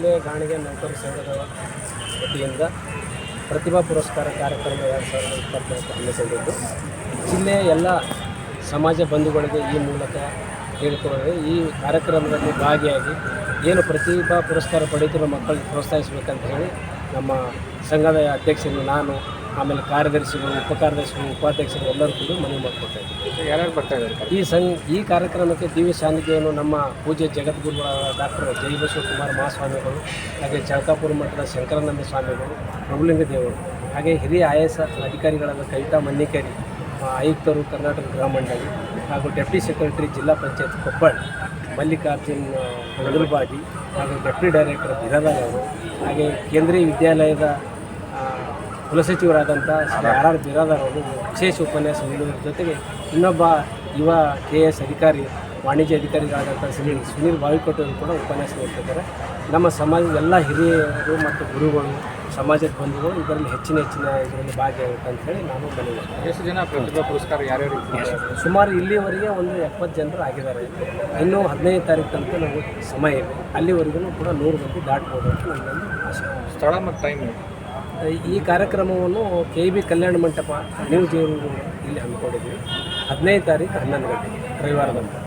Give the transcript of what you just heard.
ಜಿಲ್ಲೆ ಗಾಣಿಗೆ ನೌಕರ ಸಂಘದ ವತಿಯಿಂದ ಪ್ರತಿಭಾ ಪುರಸ್ಕಾರ ಕಾರ್ಯಕ್ರಮ 2024 ಹಮ್ಮಿಕೊಂಡಿದ್ದು ಜಿಲ್ಲೆಯ ಎಲ್ಲ ಸಮಾಜ ಬಂಧುಗಳಿಗೆ ಈ ಮೂಲಕ ಹೇಳಿಕೊಳ್ಳಲು ಈ ಕಾರ್ಯಕ್ರಮದಲ್ಲಿ ಭಾಗಿಯಾಗಿ ಏನು ಪ್ರತಿಭಾ ಪುರಸ್ಕಾರ ಪಡೆಯುತ್ತಿರುವ ಮಕ್ಕಳಿಗೆ ಪ್ರೋತ್ಸಾಹಿಸಬೇಕಂತ ಹೇಳಿ ನಮ್ಮ ಸಂಘದ ಅಧ್ಯಕ್ಷರು ನಾನು ಆಮೇಲೆ ಕಾರ್ಯದರ್ಶಿಗಳು ಉಪಾಧ್ಯಕ್ಷರು ಎಲ್ಲರೂ ಕೂಡ ಮನವಿ ಮಾಡಿಕೊಡ್ತಾ ಇದ್ದೀವಿ. ಯಾರ್ಯಾರು ಬರ್ತಾ ಇದ್ದಾರೆ ಈ ಕಾರ್ಯಕ್ರಮಕ್ಕೆ ದಿವ್ಯ ಸಾನ್ನಿಧ್ಯವನ್ನು ನಮ್ಮ ಪೂಜ್ಯ ಜಗದ್ಗುರುಗಳಾದ ಡಾಕ್ಟರ್ ಜೈ ಬಸವಕುಮಾರ ಮಹಾಸ್ವಾಮಿಗಳು, ಹಾಗೆ ಚಳಕಾಪುರ ಮಠದ ಶಂಕರಾನಂದ ಸ್ವಾಮಿಗಳು, ಪ್ರಭುಲಿಂಗ ದೇವರು, ಹಾಗೆ ಹಿರಿಯ IAS ಅಧಿಕಾರಿಗಳಾದ ಕವಿತಾ ಮನ್ನಿಕೇರಿ, ಆಯುಕ್ತರು ಕರ್ನಾಟಕ ಗೃಹ ಮಂಡಳಿ, ಹಾಗೂ ಡೆಪ್ಟಿ ಸೆಕ್ರೆಟರಿ ಜಿಲ್ಲಾ ಪಂಚಾಯತ್ ಕೊಪ್ಪಳ ಮಲ್ಲಿಕಾರ್ಜುನ್ ನಡುಲ್ಬಾಡಿ, ಹಾಗೂ ಡೆಪ್ಟಿ ಡೈರೆಕ್ಟರ್ ಬಿರಾದಾರ್ ಅವರು, ಹಾಗೆ ಕೇಂದ್ರೀಯ ವಿದ್ಯಾಲಯದ ಕುಲಸಚಿವರಾದಂಥ ಶ್ರೀ RR ಬಿರಾದಾರ್ ಅವರು ವಿಶೇಷ ಉಪನ್ಯಾಸ ನೀಡುವುದರ ಜೊತೆಗೆ ಇನ್ನೊಬ್ಬ ಯುವ KS ಅಧಿಕಾರಿ, ವಾಣಿಜ್ಯ ಅಧಿಕಾರಿಗಳಾದಂಥ ಶ್ರೀ ಸುನೀಲ್ ಬಾವಿಕೋಟೆಯವರು ಕೂಡ ಉಪನ್ಯಾಸ ನೀಡ್ತಿದ್ದಾರೆ. ನಮ್ಮ ಸಮಾಜದ ಎಲ್ಲ ಹಿರಿಯರು ಮತ್ತು ಗುರುಗಳು, ಸಮಾಜದ ಬಂಧುಗಳು ಇದರಲ್ಲಿ ಹೆಚ್ಚಿನ ಇದರಲ್ಲಿ ಭಾಗಿಯಾಗುತ್ತೆ ಅಂತೇಳಿ ನಾನು ಮನವಿ ಮಾಡ್ತೀನಿ. ಎಷ್ಟು ಜನ ಪ್ರತಿಭಾ ಪುರಸ್ಕಾರ ಯಾರ್ಯಾರು? ಸುಮಾರು ಇಲ್ಲಿವರೆಗೆ ಒಂದು 70 ಜನರು ಆಗಿದ್ದಾರೆ. ಇನ್ನೂ 15 ತಾರೀಕು ತನಕ ನಾವು ಸಮಯ ಇದೆ. ಅಲ್ಲಿವರೆಗೂ ಕೂಡ 100 ಮಂದಿ ದಾಟ್ಬೋದು ಅಂತ ನನ್ನೊಂದು ಆಸೆ. ಸ್ಥಳ ಮತ್ತು ಟೈಮ್? ಈ ಕಾರ್ಯಕ್ರಮವನ್ನು KB ಕಲ್ಯಾಣ ಮಂಟಪ ನ್ಯೂ ಜೇರೂರು ಇಲ್ಲಿ ಹಮ್ಮಿಕೊಂಡಿದ್ವಿ. 15 ತಾರೀಕು 11 ಗಂಟೆಗೆ ರವಿವಾರದಂದು.